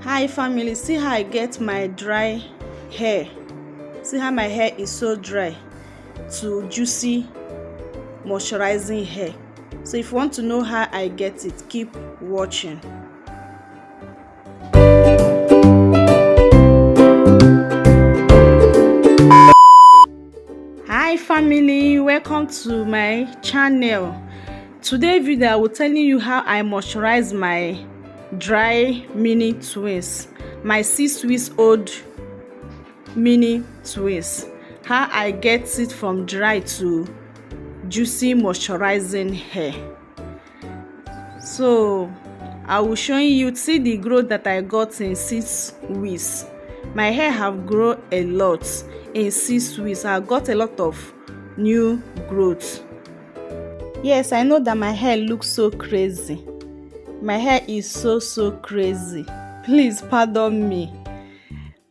Hi family, see how I get my dry hair. See how my hair is so dry to juicy moisturizing hair. So if you want to know how I get it, keep watching. Hi family, welcome to my channel. Today video I will telling you how I moisturize my dry mini twins, my 6 weeks old mini twins. How I get it from dry to juicy moisturizing hair. So I will show you, see the growth that I got in 6 weeks. My hair have grown a lot in 6 weeks. I got a lot of new growth. Yes, I know that my hair looks so crazy. My hair is so crazy. Please pardon me.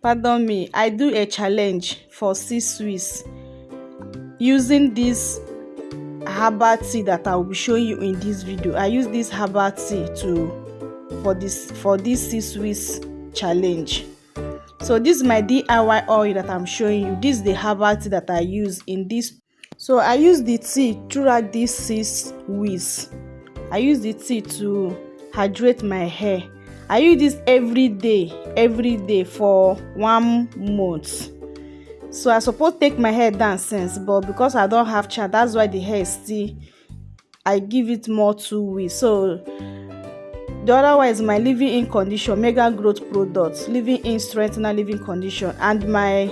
Pardon me. I do a challenge for 6 weeks using this herbal tea that I will be showing you in this video. I use this herbal tea for this 6 weeks challenge. So this is my DIY oil that I'm showing you. This is the herbal tea that I use in this. So I use the tea throughout these 6 weeks. I use the tea to hydrate my hair. I use this every day for 1 month. So I suppose take my hair down since, but because I don't have child, that's why the hair is still, I give it more 2 weeks. So the other one is my leave-in condition mega growth products, leave-in strengthener leave-in condition, and my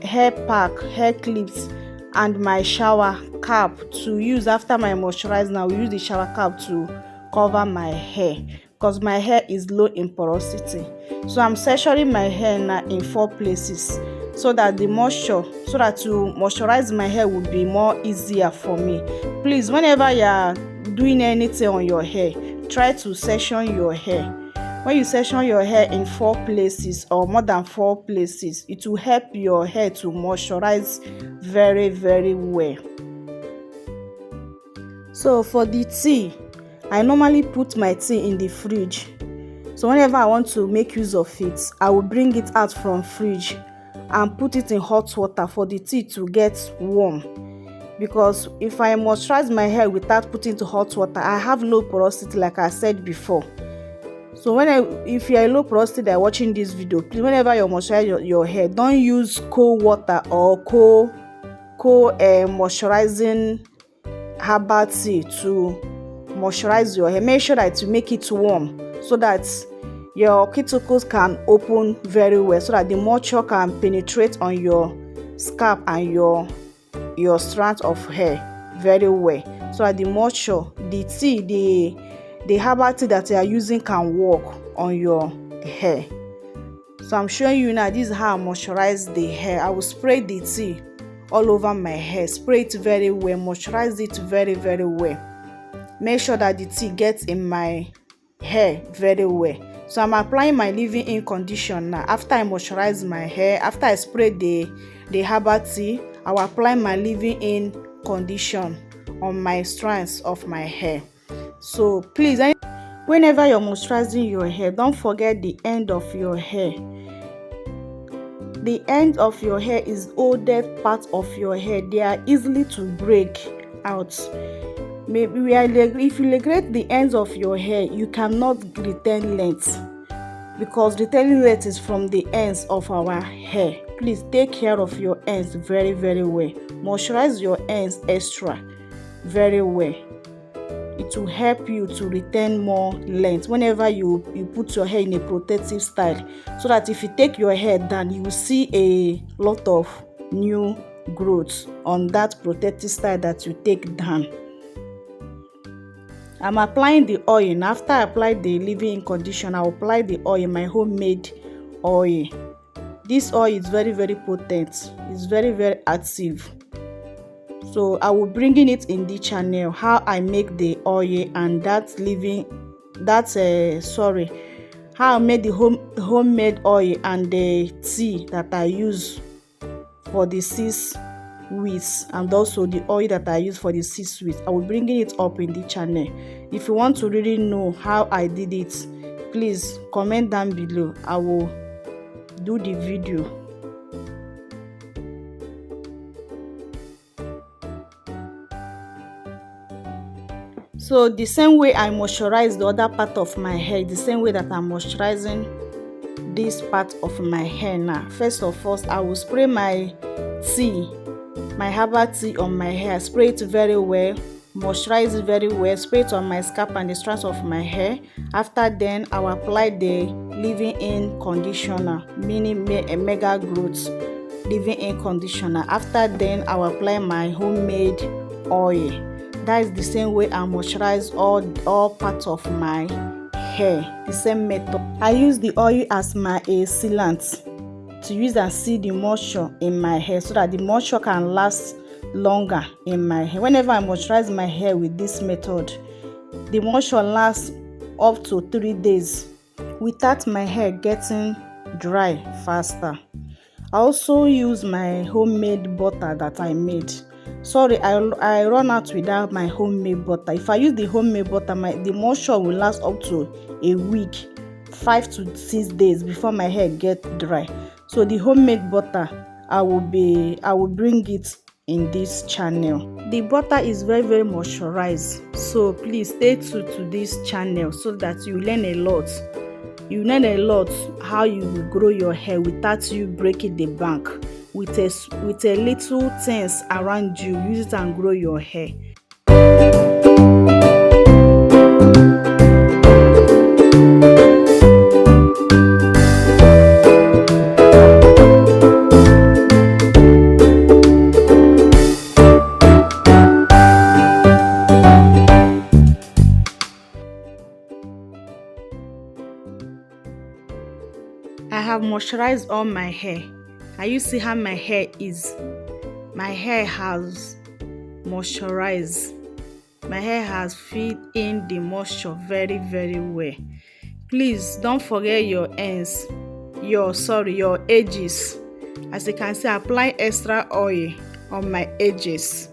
hair pack, hair clips, and my shower cap to use after my moisturizer. Now we use the shower cap to cover my hair because my hair is low in porosity. So I'm sectioning my hair now in 4 places so that to moisturize my hair would be more easier for me. Please, whenever you are doing anything on your hair, try to section your hair. When you section your hair in 4 places or more than 4 places, it will help your hair to moisturize very well. So for the tea, I normally put my tea in the fridge. So whenever I want to make use of it, I will bring it out from fridge and put it in hot water for the tea to get warm. Because if I moisturize my hair without putting it to hot water, I have low porosity like I said before. So if you are low porosity that are watching this video, please, whenever you moisturize your hair, don't use cold water or cold moisturizing herbal tea to moisturize your hair. Make sure that you make it warm so that your cuticles can open very well, so that the moisture can penetrate on your scalp and your strands of hair very well, so that the moisture, the tea, the herbal tea that you are using can work on your hair. So I'm showing you now, this is how I moisturize the hair. I will spray the tea all over my hair, spray it very well, moisturize it very well. Make sure that the tea gets in my hair very well. So I'm applying my leave-in condition now. After I moisturize my hair, after I spray the herbal tea, I will apply my leave-in condition on my strands of my hair. So please, whenever you're moisturizing your hair, don't forget the end of your hair. The end of your hair is oldest part of your hair. They are easily to break out. Maybe if you neglect the ends of your hair, you cannot retain length, because retaining length is from the ends of our hair. Please take care of your ends very well. Moisturize your ends extra very well. It will help you to retain more length whenever you put your hair in a protective style, so that if you take your hair down, you will see a lot of new growth on that protective style that you take down. I'm applying the oil. After I apply the leave-in conditioner, I'll apply the oil, my homemade oil. This oil is very potent. It's very active. So I will bringing it in the channel how I make the oil and how I made the homemade oil and the tea that I use for the 6 weeks, and also the oil that I use for the 6 weeks. I will bring it up in the channel. If you want to really know how I did it, please comment down below. I will do the video. So the same way I moisturize the other part of my hair, the same way that I'm moisturizing this part of my hair now. First of all, I will spray my herbal tea on my hair. Spray it very well, moisturize it very well, spray it on my scalp and the strands of my hair. After then, I will apply the leave-in conditioner, meaning a mega growth leave-in conditioner. After then, I will apply my homemade oil. That is the same way I moisturize all parts of my hair. The same method. I use the oil as my sealant to use and seal the moisture in my hair so that the moisture can last longer in my hair. Whenever I moisturize my hair with this method, the moisture lasts up to 3 days without my hair getting dry faster. I also use my homemade butter that I made. Sorry, I run out without my homemade butter. If I use the homemade butter, the moisture will last up to a week, 5 to 6 days before my hair get dry. So the homemade butter, I will bring it in this channel. The butter is very moisturized, so please stay tuned to this channel so that you learn a lot. You learn a lot how you will grow your hair without you breaking the bank. With a little things around you, use it and grow your hair. I have moisturized all my hair. Can you see how my hair is? My hair has moisturized. My hair has filled in the moisture very well. Please don't forget your ends, your edges. As you can see, apply extra oil on my edges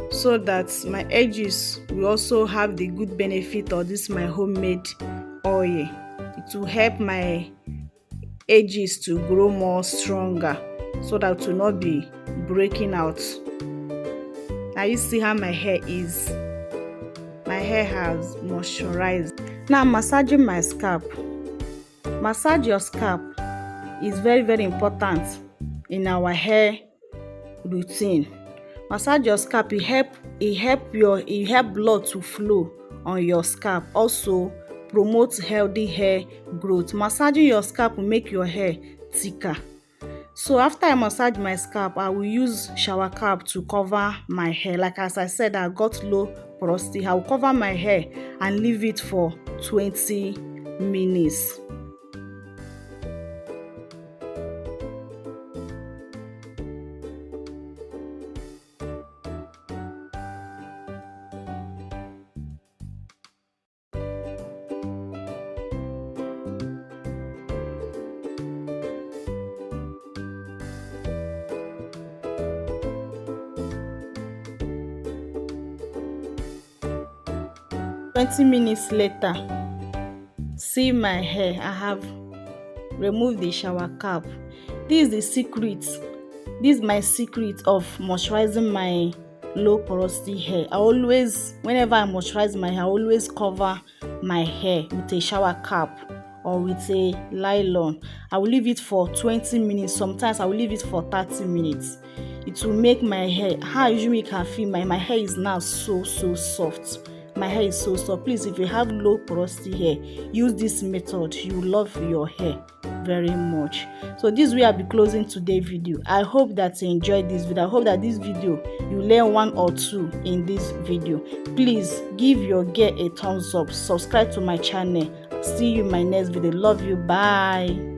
so that my edges will also have the good benefit of this my homemade oil. It will help my edges to grow more stronger so that it will not be breaking out. Now you see how my hair is. My hair has moisturized. Now I'm massaging my scalp. Massage your scalp is very important in our hair routine. Massage your scalp. It help blood to flow on your scalp. Also promote healthy hair growth. Massaging your scalp will make your hair thicker. So after I massage my scalp, I will use shower cap to cover my hair. Like as I said, I got low porosity. I will cover my hair and leave it for 20 minutes. "20 minutes later, see my hair. I have removed the shower cap. This is the secret. This is my secret of moisturizing my low porosity hair. Whenever I moisturize my hair, I always cover my hair with a shower cap or with a nylon. I will leave it for 20 minutes. Sometimes I will leave it for 30 minutes. It will make my hair, how I usually can feel my hair is now so soft. My hair is so soft. Please, if you have low porosity hair, use this method. You love your hair very much. So this way I'll be closing today's video. I hope that you enjoyed this video. I hope that this video you learn 1 or 2 in this video. Please give your girl a thumbs up. Subscribe to my channel. See you in my next video. Love you. Bye.